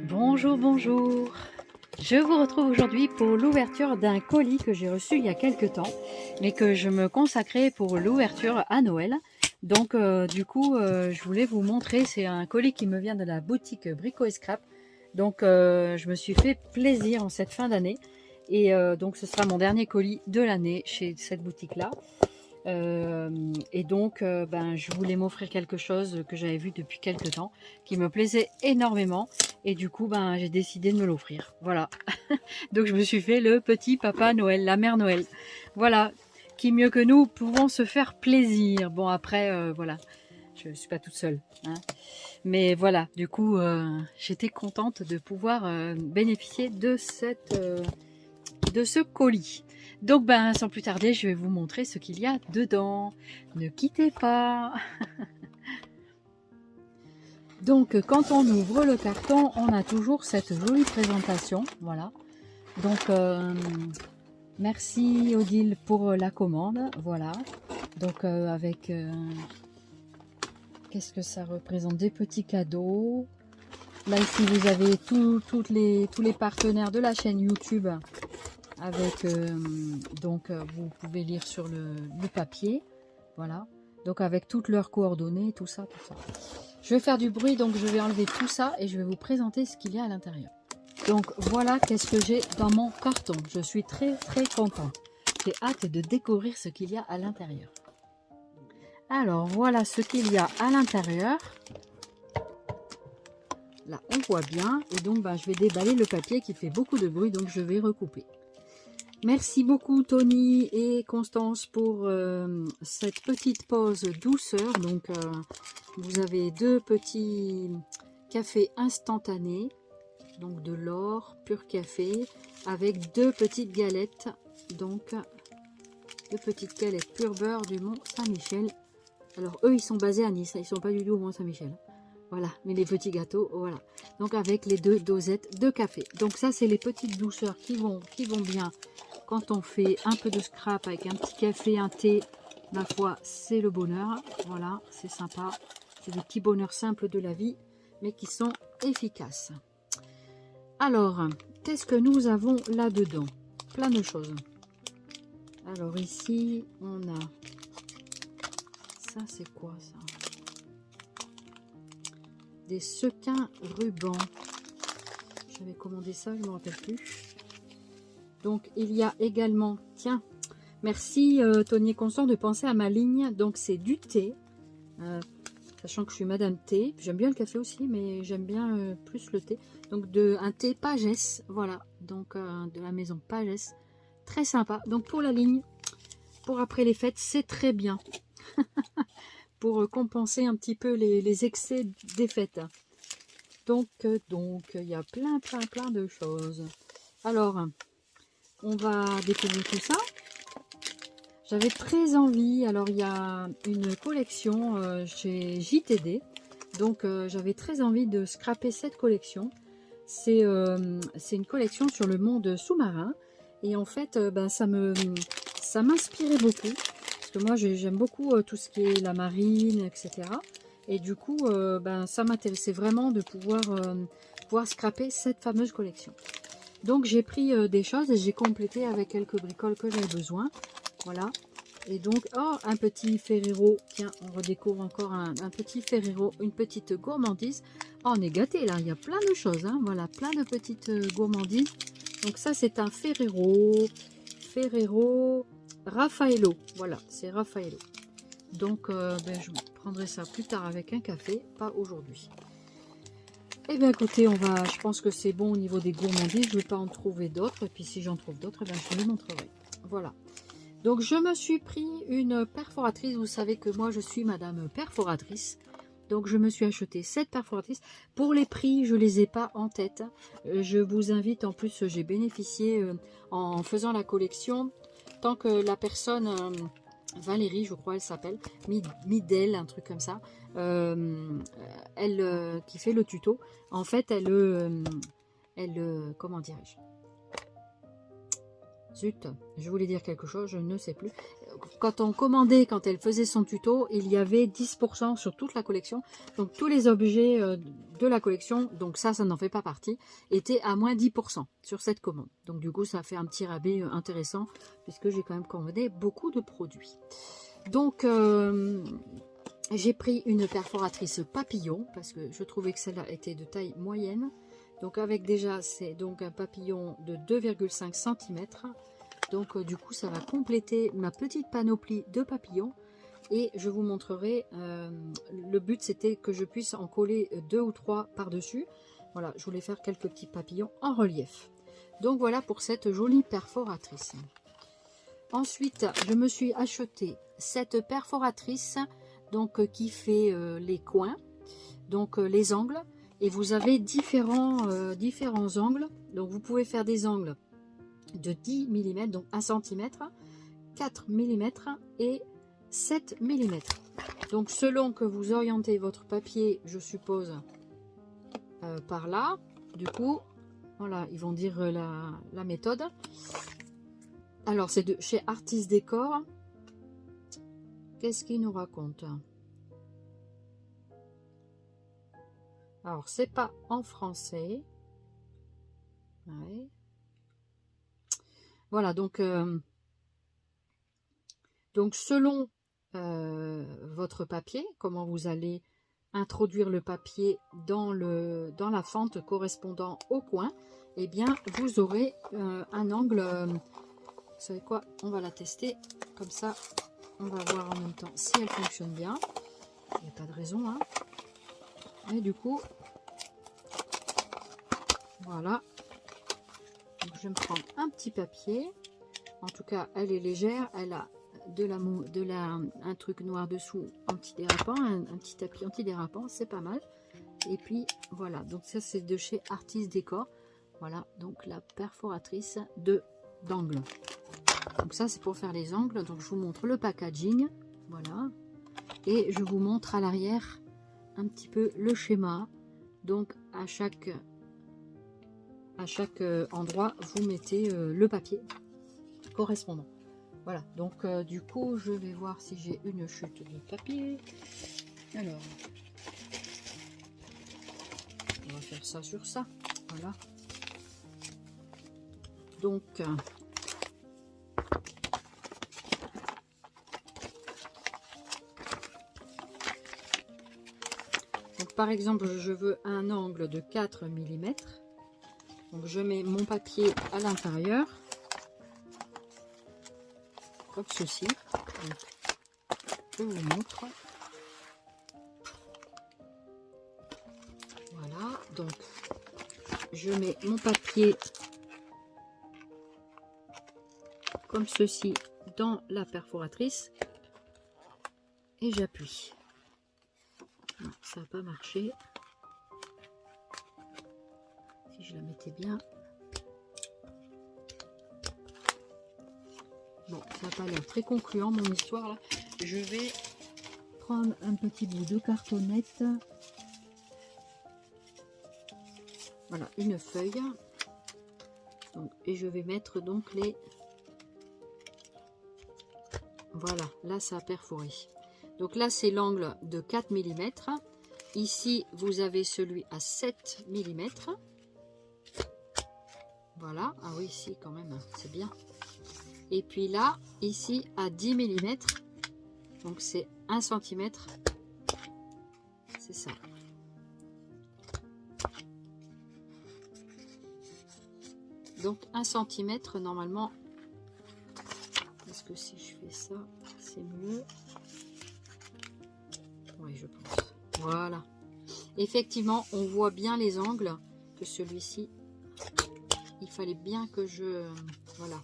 Bonjour, bonjour. Je vous retrouve aujourd'hui pour l'ouverture d'un colis que j'ai reçu il y a quelques temps, mais que je me consacrais pour l'ouverture à Noël. Donc je voulais vous montrer, c'est un colis qui me vient de la boutique Brico et Scrap. Donc je me suis fait plaisir en cette fin d'année. Et donc ce sera mon dernier colis de l'année chez cette boutique-là. Je voulais m'offrir quelque chose que j'avais vu depuis quelques temps, qui me plaisait énormément, et du coup j'ai décidé de me l'offrir. Voilà. Donc je me suis fait le petit papa Noël, la mère Noël. Voilà. Qui mieux que nous pouvons se faire plaisir. Bon après voilà, je suis pas toute seule, hein. Mais voilà, du coup j'étais contente de pouvoir bénéficier de ce colis. Donc sans plus tarder, je vais vous montrer ce qu'il y a dedans. Ne quittez pas. Donc quand on ouvre le carton, on a toujours cette jolie présentation. Voilà. Donc merci Odile pour la commande. Voilà. Donc qu'est-ce que ça représente? Des petits cadeaux. Là ici vous avez tous les partenaires de la chaîne YouTube. Avec vous pouvez lire sur le papier, voilà, donc avec toutes leurs coordonnées, tout ça. Je vais faire du bruit, donc je vais enlever tout ça et je vais vous présenter ce qu'il y a à l'intérieur. Donc voilà, qu'est-ce que j'ai dans mon carton. Je suis très contente, j'ai hâte de découvrir ce qu'il y a à l'intérieur. Alors voilà ce qu'il y a à l'intérieur. Là on voit bien, et donc je vais déballer le papier qui fait beaucoup de bruit, donc je vais recouper. Merci beaucoup Tony et Constance pour cette petite pause douceur. Donc vous avez deux petits cafés instantanés, donc de l'or pur café, avec deux petites galettes, donc deux petites galettes pur beurre du Mont Saint-Michel. Alors eux ils sont basés à Nice, ils sont pas du tout au Mont Saint-Michel. Voilà, mais les petits gâteaux, voilà. Donc avec les deux dosettes de café. Donc ça c'est les petites douceurs qui vont bien. Quand on fait un peu de scrap avec un petit café, un thé, ma foi, c'est le bonheur. Voilà, c'est sympa. C'est des petits bonheurs simples de la vie, mais qui sont efficaces. Alors, qu'est-ce que nous avons là-dedans? Plein de choses. Alors ici, on a... Ça, c'est quoi ça? Des sequins rubans. J'avais commandé ça, je ne me rappelle plus. Donc il y a également, tiens, merci Tony et Constant de penser à ma ligne. Donc c'est du thé, sachant que je suis Madame Thé. J'aime bien le café aussi, mais j'aime bien plus le thé. Donc un thé Pagès, voilà. Donc de la maison Pagès, très sympa. Donc pour la ligne, pour après les fêtes, c'est très bien. Pour compenser un petit peu les excès des fêtes. Donc il y a plein de choses. Alors... on va découvrir tout ça. J'avais très envie, alors il y a une collection chez JTD, donc j'avais très envie de scraper cette collection. C'est une collection sur le monde sous-marin, et en fait ça m'inspirait beaucoup, parce que moi j'aime beaucoup tout ce qui est la marine, etc. Et du coup ça m'intéressait vraiment de pouvoir scraper cette fameuse collection. Donc j'ai pris des choses et j'ai complété avec quelques bricoles que j'avais besoin. Voilà. Et donc, oh, un petit Ferrero. Tiens, on redécouvre encore un petit Ferrero, une petite gourmandise. Oh, on est gâtés là, il y a plein de choses, hein. Voilà, plein de petites gourmandises. Donc ça, c'est un Ferrero Raffaello. Voilà, c'est Raffaello. Donc, je prendrai ça plus tard avec un café, pas aujourd'hui. Eh bien écoutez, je pense que c'est bon au niveau des gourmandises, je ne vais pas en trouver d'autres, et puis si j'en trouve d'autres, je vous les montrerai. Voilà. Donc je me suis pris une perforatrice, vous savez que moi je suis Madame Perforatrice, donc je me suis acheté cette perforatrice. Pour les prix, je ne les ai pas en tête, je vous invite, en plus j'ai bénéficié en faisant la collection, tant que la personne... Valérie, je crois elle s'appelle, Midel, un truc comme ça, qui fait le tuto. En fait, comment dirais-je? Zut, je voulais dire quelque chose, je ne sais plus. quand on commandait, quand elle faisait son tuto, il y avait 10% sur toute la collection. Donc tous les objets de la collection, donc ça n'en fait pas partie, étaient à moins 10% sur cette commande. Donc du coup, ça fait un petit rabais intéressant, puisque j'ai quand même commandé beaucoup de produits. Donc j'ai pris une perforatrice papillon, parce que je trouvais que celle-là était de taille moyenne. Donc avec déjà, c'est donc un papillon de 2,5 cm. Donc du coup, ça va compléter ma petite panoplie de papillons. Et je vous montrerai, le but c'était que je puisse en coller 2 ou 3 par-dessus. Voilà, je voulais faire quelques petits papillons en relief. Donc voilà pour cette jolie perforatrice. Ensuite, je me suis acheté cette perforatrice donc qui fait les coins, donc les angles. Et vous avez différents angles. Donc vous pouvez faire des angles de 10 mm, donc 1 cm, 4 mm et 7 mm. Donc selon que vous orientez votre papier, je suppose, par là, du coup, voilà, ils vont dire la méthode. Alors c'est de chez Artis Décor. Qu'est-ce qu'il nous raconte? Alors c'est pas en français. Ouais. Voilà, donc selon votre papier, comment vous allez introduire le papier dans la fente correspondant au coin, eh bien vous aurez un angle, vous savez quoi, on va la tester, comme ça on va voir en même temps si elle fonctionne bien, il n'y a pas de raison, hein. Et du coup, voilà, donc je vais me prendre un petit papier, en tout cas elle est légère, elle a un truc noir dessous antidérapant, un petit tapis antidérapant, c'est pas mal. Et puis voilà, donc ça c'est de chez Artis Décor. Voilà, donc la perforatrice d'angle. Donc ça c'est pour faire les angles. Donc je vous montre le packaging, voilà, et je vous montre à l'arrière un petit peu le schéma. Donc à chaque endroit vous mettez le papier correspondant. Voilà, donc du coup, je vais voir si j'ai une chute de papier. Alors, on va faire ça sur ça. Voilà. Donc, par exemple, je veux un angle de 4 mm. Donc, je mets mon papier à l'intérieur. Comme ceci. Donc, je vous montre. Voilà, donc je mets mon papier comme ceci dans la perforatrice et j'appuie. Ça n'a pas marché. Si je la mettais bien. Bon, ça n'a pas l'air très concluant mon histoire là. Je vais prendre un petit bout de cartonnette. Voilà, une feuille. Donc, et je vais mettre donc les... Voilà, là ça a perforé. Donc là c'est l'angle de 4 mm. Ici vous avez celui à 7 mm. Voilà, ah oui, ici quand même, c'est bien. Et puis là, ici à 10 mm, donc c'est 1 cm, c'est ça. Donc 1 cm normalement, est-ce que si je fais ça, c'est mieux? Oui, je pense. Voilà. Effectivement, on voit bien les angles que celui-ci, il fallait bien que je... Voilà.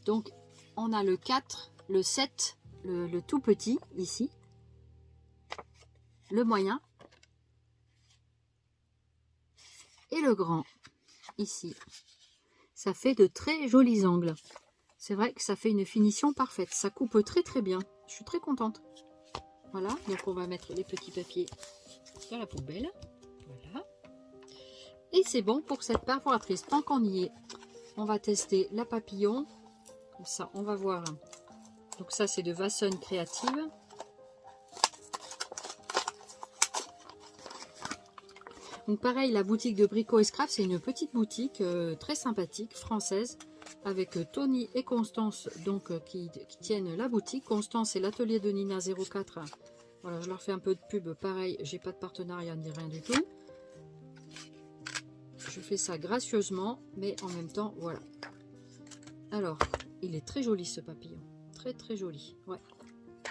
Donc, on a le 4, le 7, le tout petit, ici. Le moyen. Et le grand, ici. Ça fait de très jolis angles. C'est vrai que ça fait une finition parfaite. Ça coupe très très bien. Je suis très contente. Voilà, donc on va mettre les petits papiers dans la poubelle. Voilà. Et c'est bon pour cette perforatrice. Tant qu'on y est, on va tester la papillon. Comme ça, on va voir Donc ça, c'est de Vasson Créative. Donc pareil, la boutique de Brico et Scrap, c'est une petite boutique très sympathique, française, avec Tony et Constance donc qui tiennent la boutique. Constance, c'est l'atelier de Nina 04. Voilà, je leur fais un peu de pub. Pareil, j'ai pas de partenariat ni rien du tout. Je fais ça gracieusement, mais en même temps, voilà. Alors, il est très joli ce papillon. Très très joli. Ouais,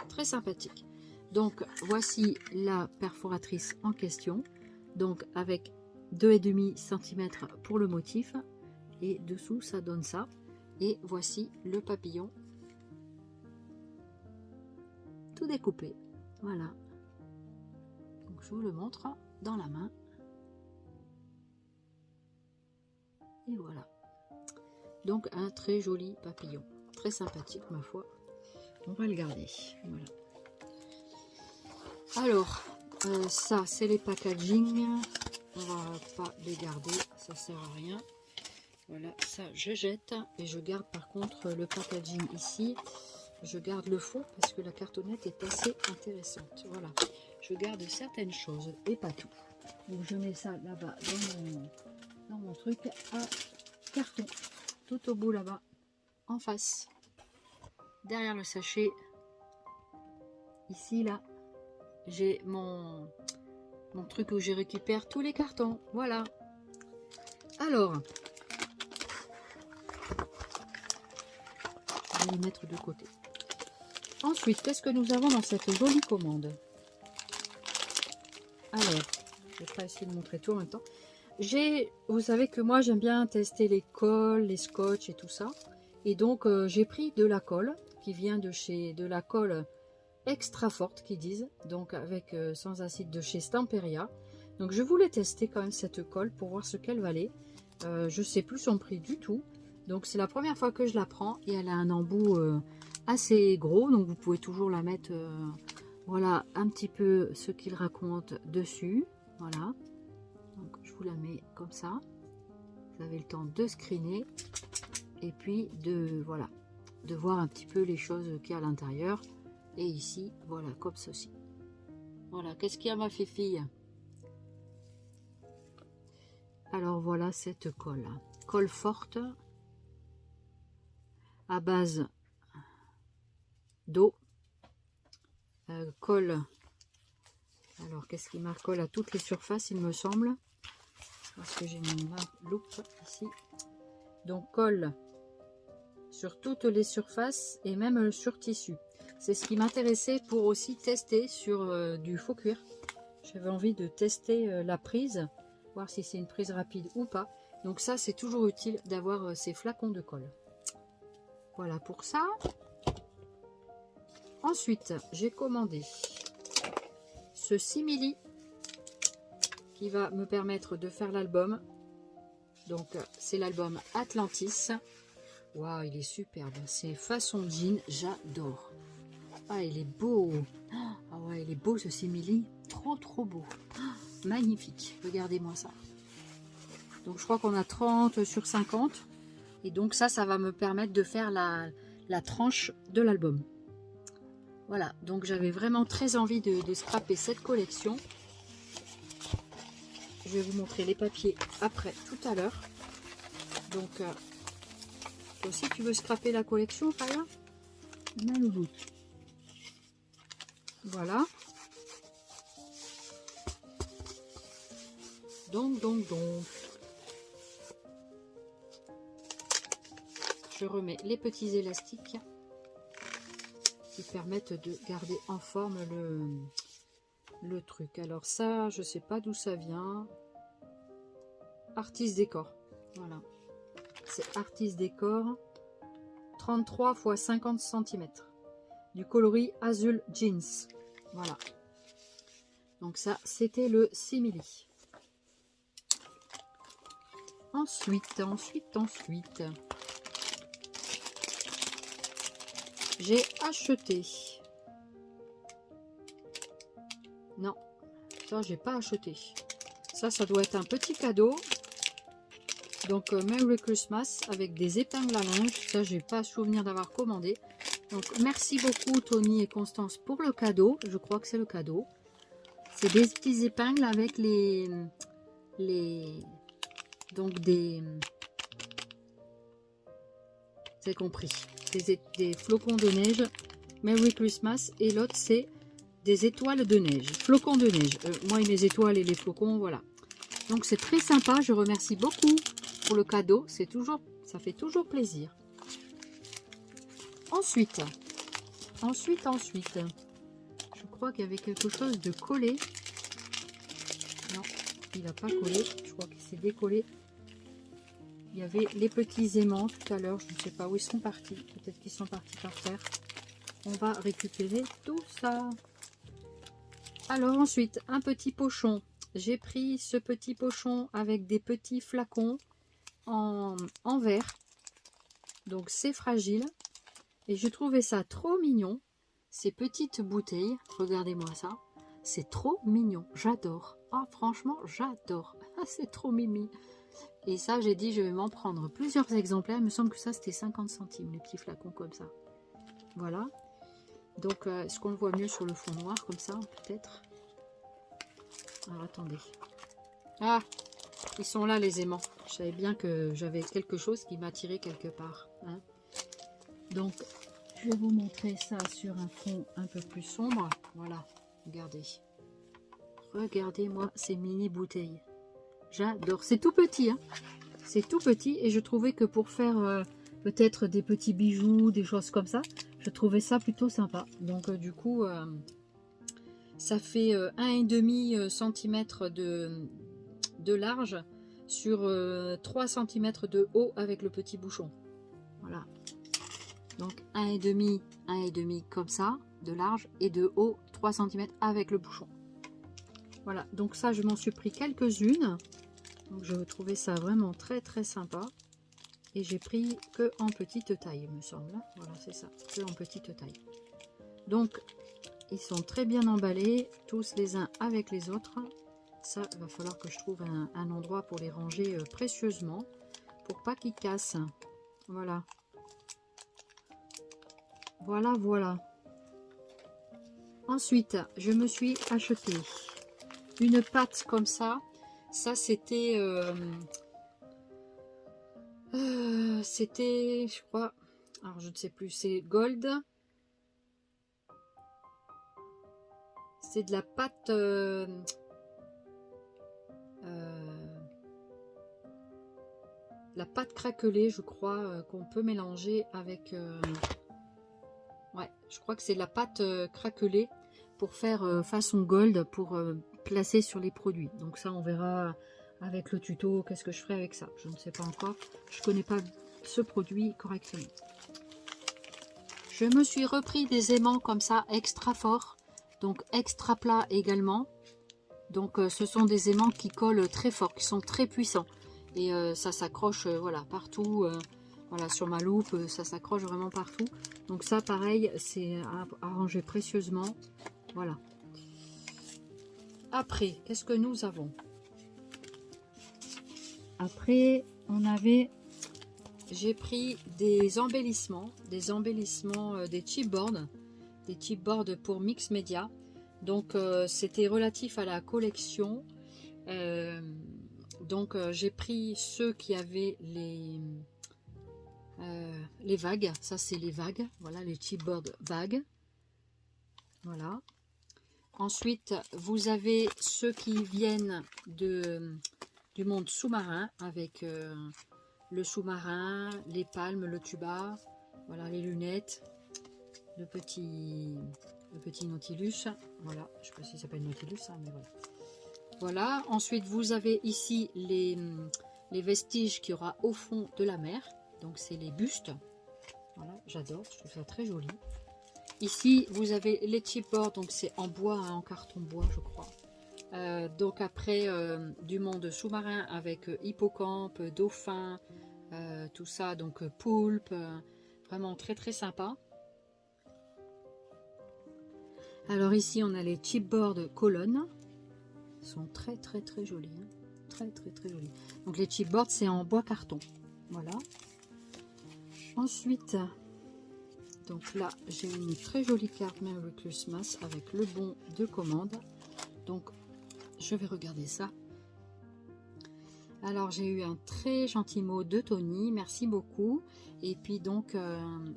très sympathique. Donc, voici la perforatrice en question. Donc, avec 2,5 cm pour le motif. Et dessous, ça donne ça. Et voici le papillon. Tout découpé. Voilà. Donc, je vous le montre dans la main. Et voilà. Donc un très joli papillon. Très sympathique ma foi. On va le garder. Voilà. Alors, ça c'est les packaging. On va pas les garder. Ça sert à rien. Voilà, ça je jette. Et je garde par contre le packaging ici. Je garde le fond parce que la cartonnette est assez intéressante. Voilà. Je garde certaines choses et pas tout. Donc je mets ça là-bas dans mon truc à carton, tout au bout là-bas, en face, derrière le sachet. Ici là, j'ai mon truc où je récupère tous les cartons. Voilà. Alors, je vais les mettre de côté. Ensuite, qu'est-ce que nous avons dans cette jolie commande? Alors, je vais pas essayer de montrer tout en même temps. Vous savez que moi j'aime bien tester les colles, les scotch et tout ça. Et donc j'ai pris de la colle qui vient de la colle extra forte qu'ils disent. Donc avec sans acide de chez Stamperia. Donc je voulais tester quand même cette colle pour voir ce qu'elle valait. Je sais plus son prix du tout. Donc c'est la première fois que je la prends. Et elle a un embout assez gros. Donc vous pouvez toujours la mettre, voilà un petit peu ce qu'il raconte dessus. Voilà. Donc je vous la mets comme ça, vous avez le temps de screener et puis de voilà, de voir un petit peu les choses qu'il y a à l'intérieur. Et ici, voilà, comme ceci. Voilà, qu'est-ce qu'il y a ma fille? Alors voilà cette colle, colle forte à base d'eau, colle. Alors qu'est-ce qui marque colle à toutes les surfaces, il me semble. Parce que j'ai mis ma loupe ici. Donc colle sur toutes les surfaces et même sur tissu. C'est ce qui m'intéressait pour aussi tester sur du faux cuir. J'avais envie de tester la prise, voir si c'est une prise rapide ou pas. Donc ça c'est toujours utile d'avoir ces flacons de colle. Voilà pour ça. Ensuite j'ai commandé ce simili qui va me permettre de faire l'album. Donc c'est l'album Atlantis. Waouh, il est superbe. C'est façon jean, j'adore. Ah, il est beau. Ah ouais, il est beau ce simili. Trop trop beau. Magnifique. Regardez-moi ça. Donc je crois qu'on a 30 sur 50. Et donc ça va me permettre de faire la tranche de l'album. Voilà, donc j'avais vraiment très envie de scraper cette collection. Je vais vous montrer les papiers après, tout à l'heure. Donc, toi aussi tu veux scraper la collection, Raya? Maloulou. Voilà. Donc. Je remets les petits élastiques qui permettent de garder en forme le truc. Alors ça, je sais pas d'où ça vient. Artis Décor. Voilà. C'est Artis Décor. 33 x 50 cm. Du coloris Azul Jeans. Voilà. Donc ça, c'était le simili. Ensuite. J'ai acheté. Non, ça j'ai pas acheté. Ça doit être un petit cadeau. Donc Merry Christmas avec des épingles à linge. Ça j'ai pas souvenir d'avoir commandé. Donc merci beaucoup Tony et Constance pour le cadeau. Je crois que c'est le cadeau. C'est des petites épingles avec donc des... Vous avez compris. Des flocons de neige. Merry Christmas. Et l'autre c'est des étoiles de neige. Flocons de neige. Moi et mes étoiles et les flocons, voilà. Donc c'est très sympa. Je remercie beaucoup pour le cadeau. C'est toujours, ça fait toujours plaisir. Ensuite, je crois qu'il y avait quelque chose de collé. Non, il n'a pas collé. Je crois qu'il s'est décollé. Il y avait les petits aimants tout à l'heure. Je ne sais pas où ils sont partis. Peut-être qu'ils sont partis par terre. On va récupérer tout ça. Alors ensuite, un petit pochon. J'ai pris ce petit pochon avec des petits flacons en verre. Donc c'est fragile. Et je trouvais ça trop mignon. Ces petites bouteilles. Regardez-moi ça. C'est trop mignon. J'adore. Ah, franchement, j'adore. C'est trop mimi. Et ça, j'ai dit, je vais m'en prendre plusieurs exemplaires. Il me semble que ça, c'était 50 centimes, les petits flacons comme ça. Voilà. Donc, est-ce qu'on le voit mieux sur le fond noir, comme ça, peut-être? Alors, attendez. Ah, ils sont là, les aimants. Je savais bien que j'avais quelque chose qui m'attirait quelque part. Hein. Donc, je vais vous montrer ça sur un fond un peu plus sombre. Voilà, regardez. Regardez-moi ces mini bouteilles. J'adore. C'est tout petit, hein. C'est tout petit et je trouvais que pour faire peut-être des petits bijoux, des choses comme ça, je trouvais ça plutôt sympa. Donc du coup, ça fait 1,5 cm de large sur 3 cm de haut avec le petit bouchon. Voilà. Donc 1,5 comme ça, de large et de haut 3 cm avec le bouchon. Voilà, donc ça je m'en suis pris quelques-unes. Donc je trouvais ça vraiment très très sympa. Et j'ai pris que en petite taille, il me semble. Voilà, c'est ça, que en petite taille. Donc ils sont très bien emballés, tous les uns avec les autres. Ça, il va falloir que je trouve un endroit pour les ranger précieusement, pour pas qu'ils cassent. Voilà. Voilà, voilà. Ensuite, je me suis acheté une pâte comme ça. Ça, c'était... c'était, je crois... Alors, je ne sais plus. C'est Gold. C'est de la pâte... la pâte craquelée, je crois, qu'on peut mélanger avec... ouais, je crois que c'est de la pâte craquelée pour faire façon gold, pour placer sur les produits. Donc ça, on verra avec le tuto, qu'est-ce que je ferai avec ça. Je ne sais pas encore. Je ne connais pas ce produit correctement. Je me suis repris des aimants comme ça, extra forts. Donc extra plat également. Donc ce sont des aimants qui collent très fort, qui sont très puissants. Et ça s'accroche voilà, partout. Voilà, sur ma loupe, ça s'accroche vraiment partout. Donc ça, pareil, c'est à ranger précieusement. Voilà. Après, qu'est-ce que nous avons? Après, on avait... J'ai pris des embellissements, des chipboards. Des chipboards pour Mix Media. Donc, c'était relatif à la collection. Donc, j'ai pris ceux qui avaient les vagues. Ça, c'est les vagues. Voilà, les chipboards vagues. Voilà. Ensuite, vous avez ceux qui viennent du monde sous-marin avec le sous-marin, les palmes, le tuba, voilà, les lunettes, le petit Nautilus. Voilà, je ne sais pas s'il s'appelle Nautilus, hein, mais voilà. Voilà, ensuite vous avez ici les vestiges qu'il y aura au fond de la mer. Donc c'est les bustes. Voilà, j'adore, je trouve ça très joli. Ici, vous avez les chipboards, donc c'est en bois, hein, en carton bois, je crois. Donc après, du monde sous-marin avec hippocampe, dauphin, tout ça, donc poulpe, vraiment très très sympa. Alors ici, on a les chipboards colonnes. Ils sont très très très jolis. Hein. Très très très jolis. Donc les chipboards, c'est en bois carton. Voilà. Ensuite... Donc là, j'ai une très jolie carte Merry Christmas avec le bon de commande. Donc, je vais regarder ça. Alors, j'ai eu un très gentil mot de Tony. Merci beaucoup. Et puis, donc,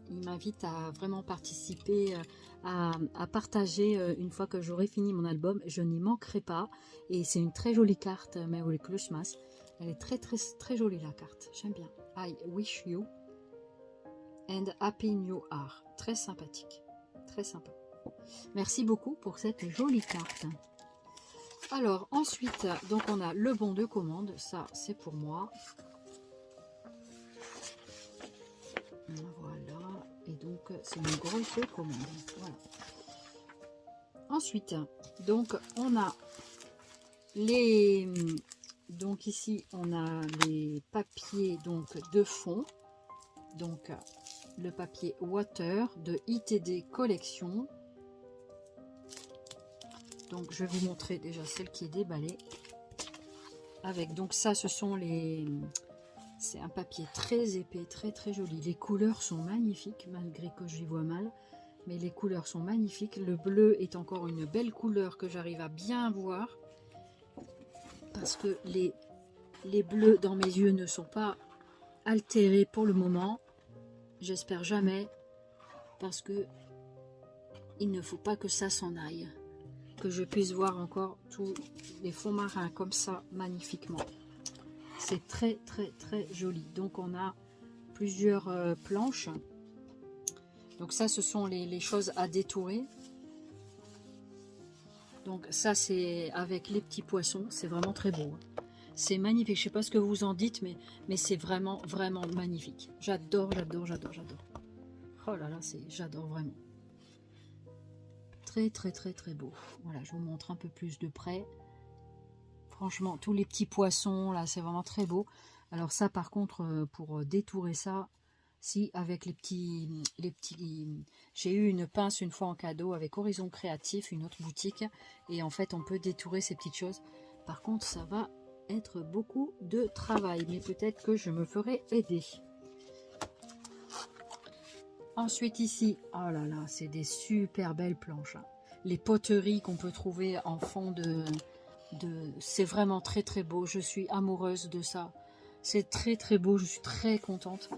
il m'invite à vraiment participer, à partager une fois que j'aurai fini mon album. Je n'y manquerai pas. Et c'est une très jolie carte Merry Christmas. Elle est très, très, très jolie, la carte. J'aime bien. I wish you and Happy New Year. Très sympathique. Très sympa. Merci beaucoup pour cette jolie carte. Alors, ensuite, donc on a le bon de commande. Ça, c'est pour moi. Voilà. Et donc, c'est une grosse commande. Voilà. Ensuite, donc, on a les... Donc, ici, on a les papiers donc, de fond. Donc, le papier Water de ITD Collection. Donc, je vais vous montrer déjà celle qui est déballée. Avec, donc ça, ce sont les... C'est un papier très épais, très très joli. Les couleurs sont magnifiques, malgré que j'y vois mal. Mais les couleurs sont magnifiques. Le bleu est encore une belle couleur que j'arrive à bien voir. Parce que les bleus dans mes yeux ne sont pas altérés pour le moment. J'espère jamais. Parce que il ne faut pas que ça s'en aille. Que je puisse voir encore tous les fonds marins comme ça, magnifiquement. C'est très très très joli. Donc on a plusieurs planches. Donc ça, ce sont les choses à détourer. Donc ça, c'est avec les petits poissons. C'est vraiment très beau. C'est magnifique. Je ne sais pas ce que vous en dites, mais c'est vraiment vraiment magnifique. J'adore, j'adore, j'adore, j'adore. Oh là là, j'adore vraiment. Très très très très beau. Voilà, je vous montre un peu plus de près. Franchement, tous les petits poissons là, c'est vraiment très beau. Alors ça, par contre, pour détourer ça, si avec les petits, j'ai eu une pince une fois en cadeau avec Horizon Créatif, une autre boutique, et en fait, on peut détourer ces petites choses. Par contre, ça va être beaucoup de travail, mais peut-être que je me ferai aider. Ensuite ici, oh là là, c'est des super belles planches. Hein. Les poteries qu'on peut trouver en fond c'est vraiment très très beau. Je suis amoureuse de ça. C'est très très beau. Je suis très contente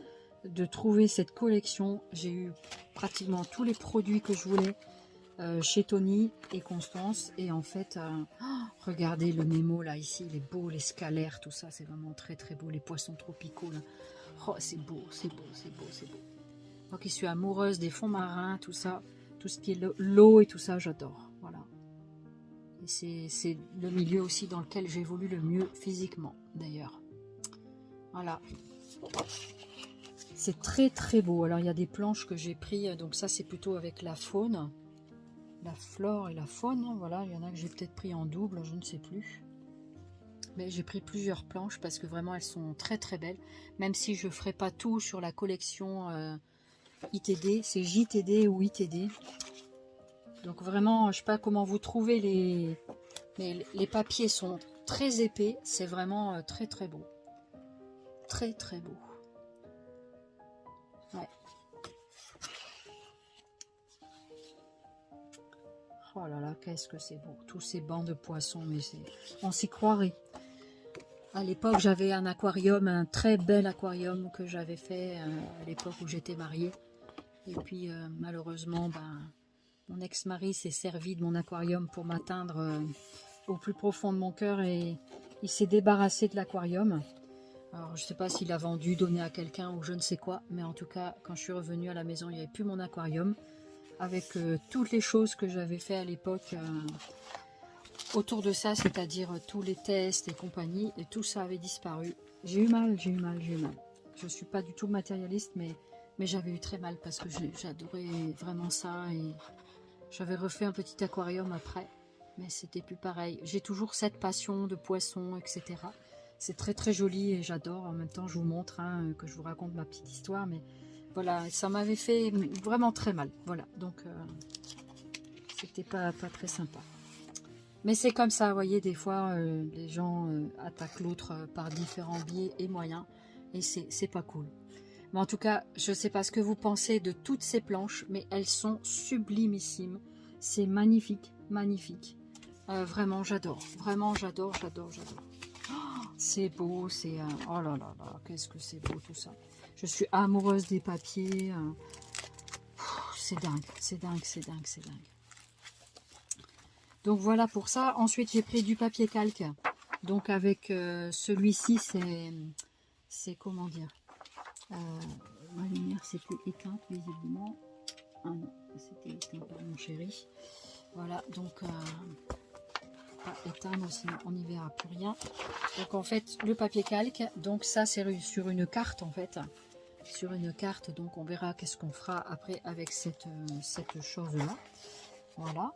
de trouver cette collection. J'ai eu pratiquement tous les produits que je voulais chez Tony et Constance. Et en fait, regardez le Nemo là ici, il est beau, les scalaires, tout ça, c'est vraiment très très beau. Les poissons tropicaux là. Oh, c'est beau, c'est beau, c'est beau, c'est beau. Donc, je suis amoureuse des fonds marins, tout ça, tout ce qui est l'eau et tout ça, j'adore. Voilà. Et c'est le milieu aussi dans lequel j'évolue le mieux physiquement, d'ailleurs. Voilà. C'est très très beau. Alors, il y a des planches que j'ai pris, donc ça, c'est plutôt avec la faune, la flore et la faune. Voilà, il y en a que j'ai peut-être pris en double, je ne sais plus. Mais j'ai pris plusieurs planches parce que vraiment, elles sont très très belles. Même si je ne ferai pas tout sur la collection... ITD, c'est JTD ou ITD. Donc vraiment, je ne sais pas comment vous trouvez mais les papiers sont très épais. C'est vraiment très très beau. Très très beau. Ouais. Oh là là, qu'est-ce que c'est beau. Tous ces bancs de poissons, mais on s'y croirait. À l'époque, j'avais un aquarium, un très bel aquarium que j'avais fait à l'époque où j'étais mariée. Et puis malheureusement, mon ex-mari s'est servi de mon aquarium pour m'atteindre au plus profond de mon cœur et il s'est débarrassé de l'aquarium. Alors je ne sais pas s'il a vendu, donné à quelqu'un ou je ne sais quoi, mais en tout cas quand je suis revenue à la maison, il n'y avait plus mon aquarium avec toutes les choses que j'avais fait à l'époque autour de ça, c'est-à-dire tous les tests et compagnie, et tout ça avait disparu. J'ai eu mal, j'ai eu mal, j'ai eu mal. Je ne suis pas du tout matérialiste, mais j'avais eu très mal parce que j'adorais vraiment ça et j'avais refait un petit aquarium après, mais c'était plus pareil. J'ai toujours cette passion de poissons, etc. C'est très très joli et j'adore. En même temps, je vous montre que je vous raconte ma petite histoire, mais voilà, ça m'avait fait vraiment très mal. Voilà, donc c'était pas très sympa. Mais c'est comme ça, vous voyez, des fois, les gens attaquent l'autre par différents biais et moyens, et c'est pas cool. Mais en tout cas, je ne sais pas ce que vous pensez de toutes ces planches, mais elles sont sublimissimes. C'est magnifique, magnifique. Vraiment, j'adore. Vraiment, j'adore, j'adore, j'adore. Oh, c'est beau, c'est... oh là là là, qu'est-ce que c'est beau tout ça. Je suis amoureuse des papiers. C'est dingue, c'est dingue, c'est dingue, c'est dingue. Donc voilà pour ça. Ensuite, j'ai pris du papier calque. Donc avec celui-ci, c'est comment dire, ma lumière c'est plus éteinte visiblement. Ah non, c'était éteint par mon chéri. Voilà, donc pas éteindre sinon on n'y verra plus rien. Donc en fait le papier calque, donc ça c'est sur une carte en fait. Sur une carte, donc on verra qu'est-ce qu'on fera après avec cette chose là. Voilà.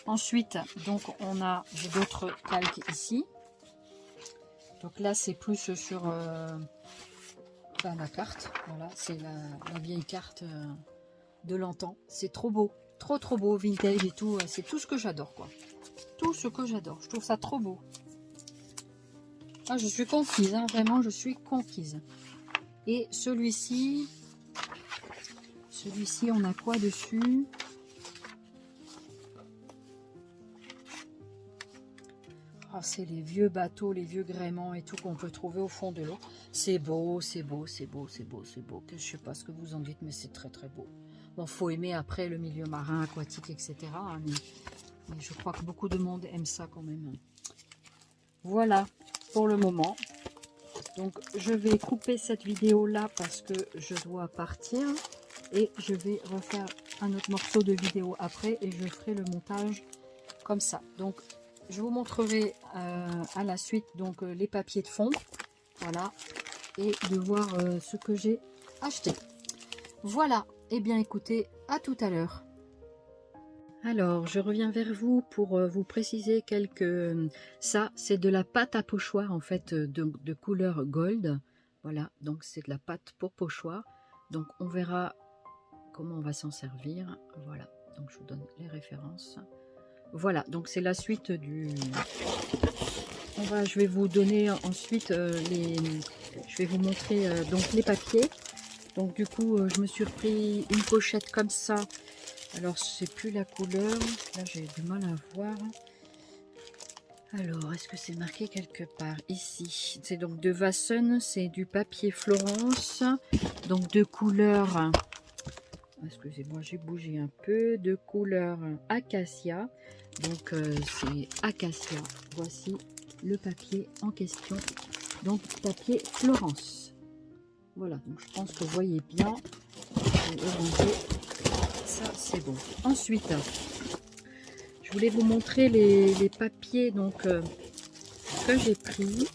Ensuite, donc on a d'autres calques ici. Donc là, c'est plus sur la carte. Voilà, c'est la vieille carte de l'antan. C'est trop beau. Trop trop beau, vintage et tout. C'est tout ce que j'adore, quoi. Tout ce que j'adore. Je trouve ça trop beau. Ah, je suis conquise, hein, vraiment, je suis conquise. Et celui-ci, on a quoi dessus? Oh, c'est les vieux bateaux, les vieux gréements et tout qu'on peut trouver au fond de l'eau. C'est beau, c'est beau, c'est beau, c'est beau, c'est beau. Je sais pas ce que vous en dites, mais c'est très très beau. Bon, faut aimer après le milieu marin, aquatique, etc. Hein, mais je crois que beaucoup de monde aime ça quand même. Voilà pour le moment. Donc je vais couper cette vidéo là parce que je dois partir. Et je vais refaire un autre morceau de vidéo après et je ferai le montage comme ça. Donc je vous montrerai à la suite donc les papiers de fond, voilà, et de voir ce que j'ai acheté. Voilà, et bien écoutez, à tout à l'heure. Alors, je reviens vers vous pour vous préciser quelques... ça, c'est de la pâte à pochoir en fait de couleur gold. Voilà, donc c'est de la pâte pour pochoir. Donc on verra comment on va s'en servir. Voilà, donc je vous donne les références. Voilà, donc c'est la suite du... je vais vous donner ensuite je vais vous montrer donc les papiers. Donc du coup, je me suis repris une pochette comme ça. Alors, je sais plus la couleur. Là, j'ai du mal à voir. Alors, est-ce que c'est marqué quelque part? Ici, c'est donc de Vasson. C'est du papier Florence. Donc de couleur... Excusez-moi, j'ai bougé un peu. De couleur Acacia. Donc, c'est Acacia. Voici le papier en question. Donc, papier Florence. Voilà, donc je pense que vous voyez bien. Ça, c'est bon. Ensuite, je voulais vous montrer les papiers donc, que j'ai pris.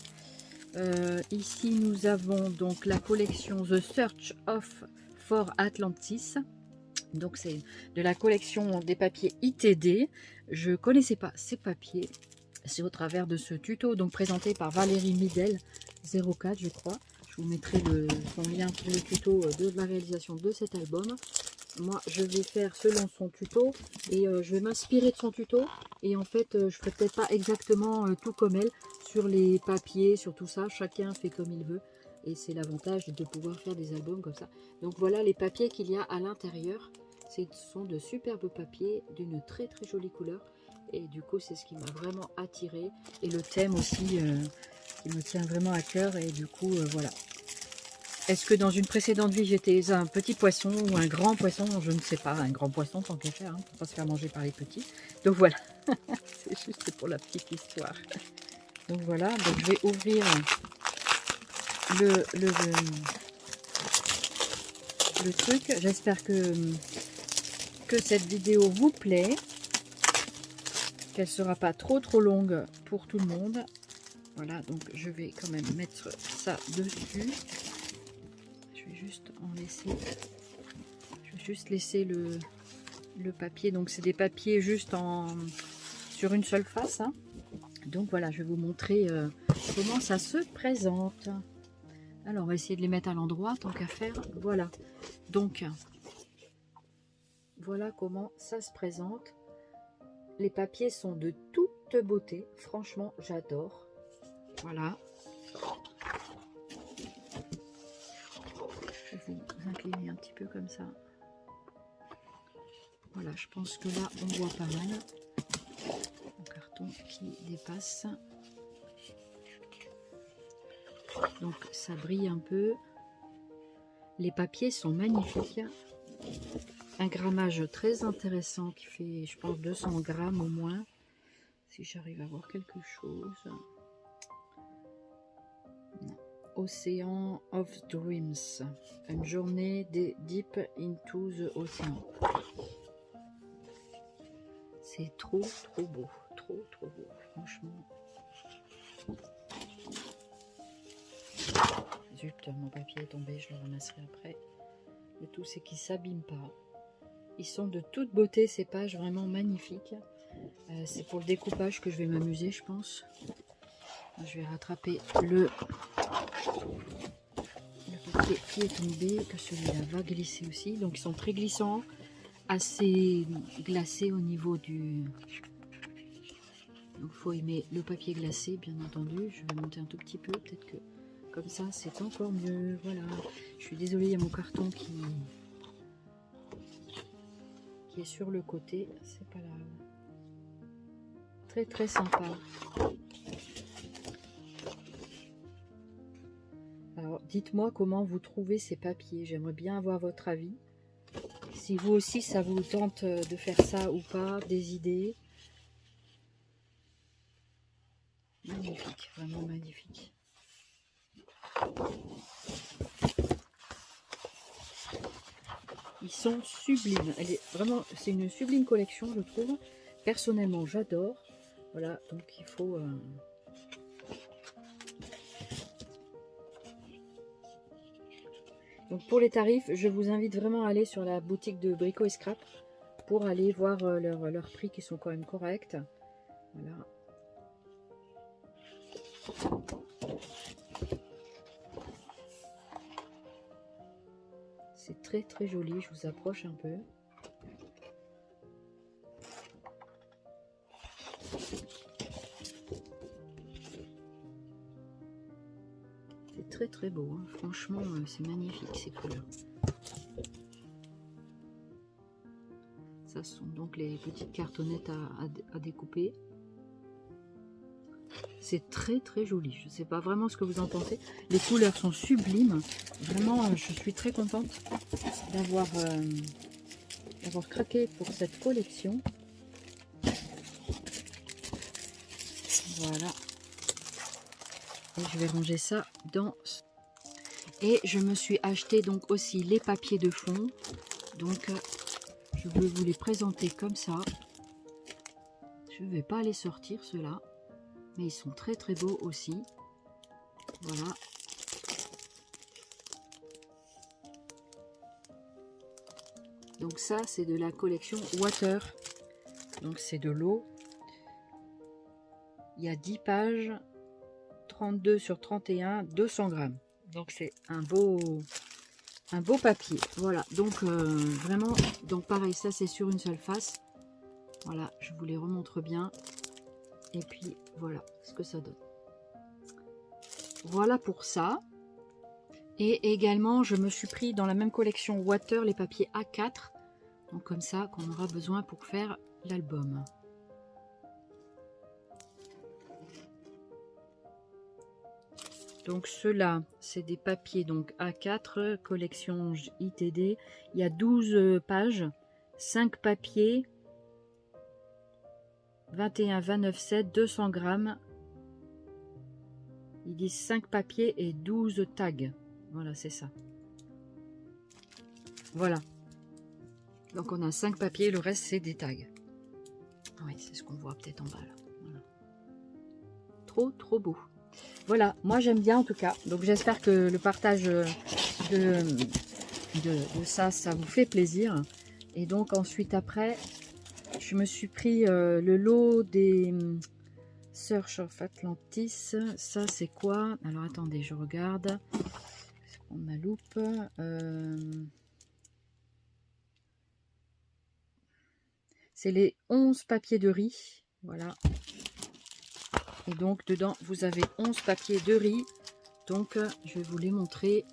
Ici, nous avons donc la collection The Search of for Atlantis. Donc, c'est de la collection des papiers ITD. Je ne connaissais pas ces papiers. C'est au travers de ce tuto donc présenté par Valérie Midel 04, je crois. Je vous mettrai son lien pour le tuto de la réalisation de cet album. Moi, je vais faire selon son tuto et je vais m'inspirer de son tuto. Et en fait, je ne ferai peut-être pas exactement tout comme elle sur les papiers, sur tout ça. Chacun fait comme il veut. Et c'est l'avantage de pouvoir faire des albums comme ça. Donc voilà les papiers qu'il y a à l'intérieur. Ce sont de superbes papiers d'une très très jolie couleur. Et du coup, c'est ce qui m'a vraiment attiré. Et le thème aussi qui me tient vraiment à cœur. Et du coup, voilà. Est-ce que dans une précédente vie, j'étais un petit poisson ou un grand poisson? Je ne sais pas, un grand poisson tant qu'à faire, hein, pour ne pas se faire manger par les petits. Donc voilà, c'est juste pour la petite histoire. Donc voilà, donc je vais ouvrir le truc. J'espère que cette vidéo vous plaît, qu'elle ne sera pas trop longue pour tout le monde. Voilà, donc je vais quand même mettre ça dessus. Je vais juste laisser le papier. Donc c'est des papiers juste sur une seule face, hein. Donc voilà, je vais vous montrer comment ça se présente. Alors on va essayer de les mettre à l'endroit tant qu'à faire. Voilà, donc voilà comment ça se présente. Les papiers sont de toute beauté, franchement j'adore. Voilà, je vous incliner un petit peu comme ça. Voilà, je pense que là, on voit pas mal. Un carton qui dépasse. Donc, ça brille un peu. Les papiers sont magnifiques. Un grammage très intéressant qui fait, je pense, 200 grammes au moins. Si j'arrive à voir quelque chose. Non. Ocean of Dreams. Une journée deep into the ocean. C'est trop beau. Trop beau, franchement. Zut, mon papier est tombé, je le ramasserai après. Le tout, c'est qu'ils ne s'abîment pas. Ils sont de toute beauté, ces pages, vraiment magnifiques. C'est pour le découpage que je vais m'amuser, je pense. Je vais rattraper le papier qui est tombé, que celui-là va glisser aussi. Donc, ils sont très glissants, assez glacés au niveau du... Donc, il faut aimer le papier glacé, bien entendu. Je vais monter un tout petit peu, peut-être que comme ça, c'est encore mieux. Voilà. Je suis désolée, il y a mon carton qui est sur le côté. C'est pas grave. Très sympa. Alors, dites-moi comment vous trouvez ces papiers. J'aimerais bien avoir votre avis. Si vous aussi, ça vous tente de faire ça ou pas, des idées. Magnifique, vraiment magnifique. Ils sont sublimes. Elle est vraiment, c'est une sublime collection, je trouve. Personnellement, j'adore. Voilà, donc il faut... Donc pour les tarifs, je vous invite vraiment à aller sur la boutique de Brico et Scrap pour aller voir leurs prix qui sont quand même corrects. Voilà. C'est très joli, je vous approche un peu. C'est très beau, hein. Franchement, c'est magnifique ces couleurs. Ça sont donc les petites cartonnettes à découper. C'est très joli. Je ne sais pas vraiment ce que vous en pensez. Les couleurs sont sublimes. Vraiment, je suis très contente d'avoir craqué pour cette collection. Voilà. Et je vais ranger ça dans... Et je me suis acheté donc aussi les papiers de fond. Donc, je vais vous les présenter comme ça. Je ne vais pas les sortir, ceux-là. Mais ils sont très beaux aussi. Voilà. Donc ça, c'est de la collection Water. Donc c'est de l'eau. Il y a 10 pages. 32 sur 31, 200 grammes. Donc c'est un beau papier. Voilà, donc vraiment, donc pareil, ça c'est sur une seule face. Voilà, je vous les remontre bien. Et puis voilà ce que ça donne. Voilà pour ça. Et également, je me suis pris dans la même collection Water les papiers A4. Donc comme ça, qu'on aura besoin pour faire l'album. Donc ceux-là, c'est des papiers donc A4, collection ITD. Il y a 12 pages, 5 papiers, 21, 29, 7, 200 grammes. Ils disent 5 papiers et 12 tags. Voilà, c'est ça. Voilà. Donc on a 5 papiers, le reste c'est des tags. Oui, c'est ce qu'on voit peut-être en bas là. Voilà. Trop beau. Voilà, moi j'aime bien en tout cas. Donc j'espère que le partage de ça vous fait plaisir. Et donc ensuite après, je me suis pris le lot des Search of Atlantis. Ça c'est quoi? Alors attendez, je regarde. On a loupe. C'est les 11 papiers de riz. Voilà. Et donc, dedans, vous avez 11 papiers de riz. Donc, je vais vous les montrer.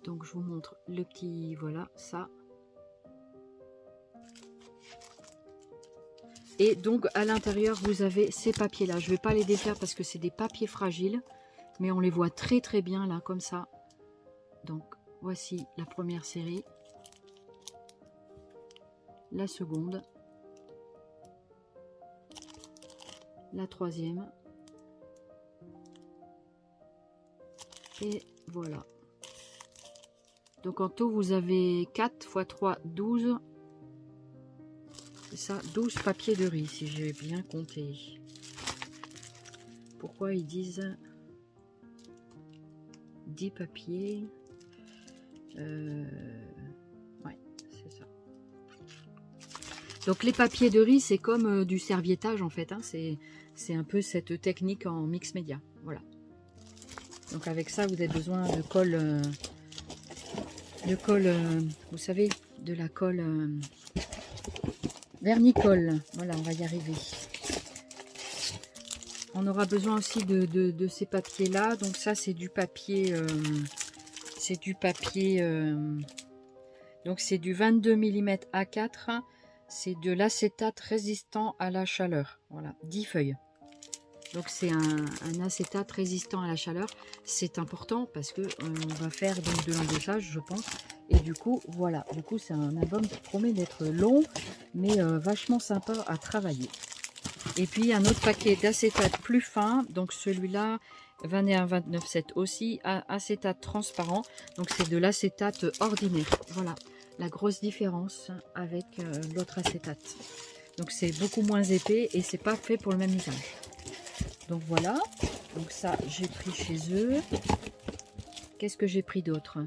Donc je vous montre le petit, voilà, ça. Et donc à l'intérieur, vous avez ces papiers-là. Je ne vais pas les défaire parce que c'est des papiers fragiles. Mais on les voit très très bien là, comme ça. Donc voici la première série. La seconde. La troisième. Et voilà. Donc en tout, vous avez 4 x 3, 12. C'est ça, 12 papiers de riz, si j'ai bien compté. Pourquoi ils disent 10 papiers? Ouais, c'est ça. Donc les papiers de riz, c'est comme du serviettage en fait. Hein. C'est un peu cette technique en mix média. Voilà. Donc avec ça, vous avez besoin de colle, vous savez, de la colle vernicole. Voilà, on va y arriver. On aura besoin aussi de ces papiers-là. Donc ça, c'est du papier, donc c'est du 22 mm A4. C'est de l'acétate résistant à la chaleur. Voilà, 10 feuilles. Donc c'est un acétate résistant à la chaleur. C'est important parce que on va faire donc de l'embossage, je pense. Et du coup, voilà. Du coup, c'est un album qui promet d'être long, mais vachement sympa à travailler. Et puis un autre paquet d'acétate plus fin. Donc celui-là, 21-29-7 aussi, acétate transparent. Donc c'est de l'acétate ordinaire. Voilà la grosse différence avec l'autre acétate. Donc c'est beaucoup moins épais et c'est pas fait pour le même usage. Donc voilà, donc ça j'ai pris chez eux. Qu'est-ce que j'ai pris d'autre?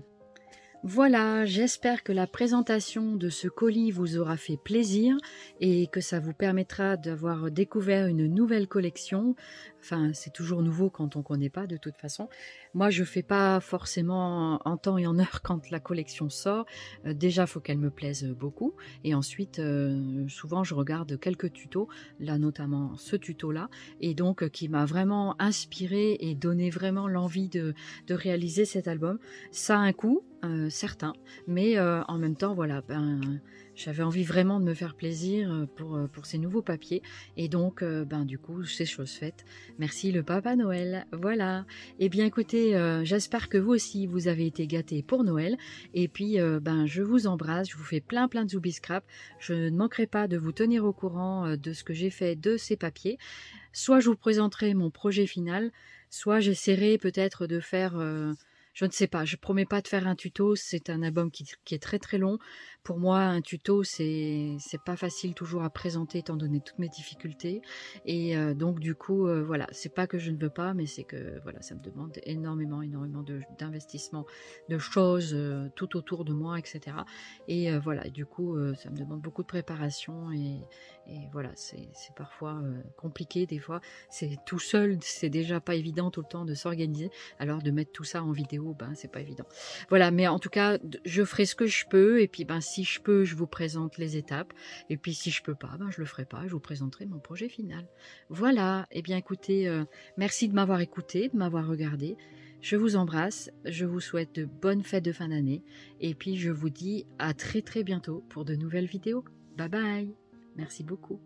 Voilà, j'espère que la présentation de ce colis vous aura fait plaisir et que ça vous permettra d'avoir découvert une nouvelle collection. Enfin, c'est toujours nouveau quand on ne connaît pas de toute façon. Moi, je ne fais pas forcément en temps et en heure quand la collection sort. Déjà, il faut qu'elle me plaise beaucoup. Et ensuite, souvent, je regarde quelques tutos, là notamment ce tuto-là, et donc qui m'a vraiment inspiré et donné vraiment l'envie de réaliser cet album. Ça a un coût. Certains, mais en même temps voilà, j'avais envie vraiment de me faire plaisir pour ces nouveaux papiers et donc du coup c'est chose faite. Merci le Papa Noël. Voilà, et bien écoutez, j'espère que vous aussi vous avez été gâtés pour Noël et puis je vous embrasse, je vous fais plein de zoubis scrap. Je ne manquerai pas de vous tenir au courant de ce que j'ai fait de ces papiers. Soit je vous présenterai mon projet final, soit j'essaierai peut-être de faire je ne sais pas, je promets pas de faire un tuto, c'est un album qui est très long. Pour moi, un tuto, c'est pas facile toujours à présenter étant donné toutes mes difficultés. Et donc du coup, voilà, c'est pas que je ne veux pas, mais c'est que voilà, ça me demande énormément d'investissement, de choses tout autour de moi, etc. Et voilà, du coup, ça me demande beaucoup de préparation et voilà, c'est parfois compliqué des fois. C'est tout seul, c'est déjà pas évident tout le temps de s'organiser. Alors de mettre tout ça en vidéo, c'est pas évident. Voilà, mais en tout cas, je ferai ce que je peux. Et puis si je peux, je vous présente les étapes. Et puis si je peux pas, je le ferai pas. Je vous présenterai mon projet final. Voilà, et bien écoutez, merci de m'avoir écouté, de m'avoir regardé. Je vous embrasse, je vous souhaite de bonnes fêtes de fin d'année. Et puis je vous dis à très bientôt pour de nouvelles vidéos. Bye bye. Merci beaucoup.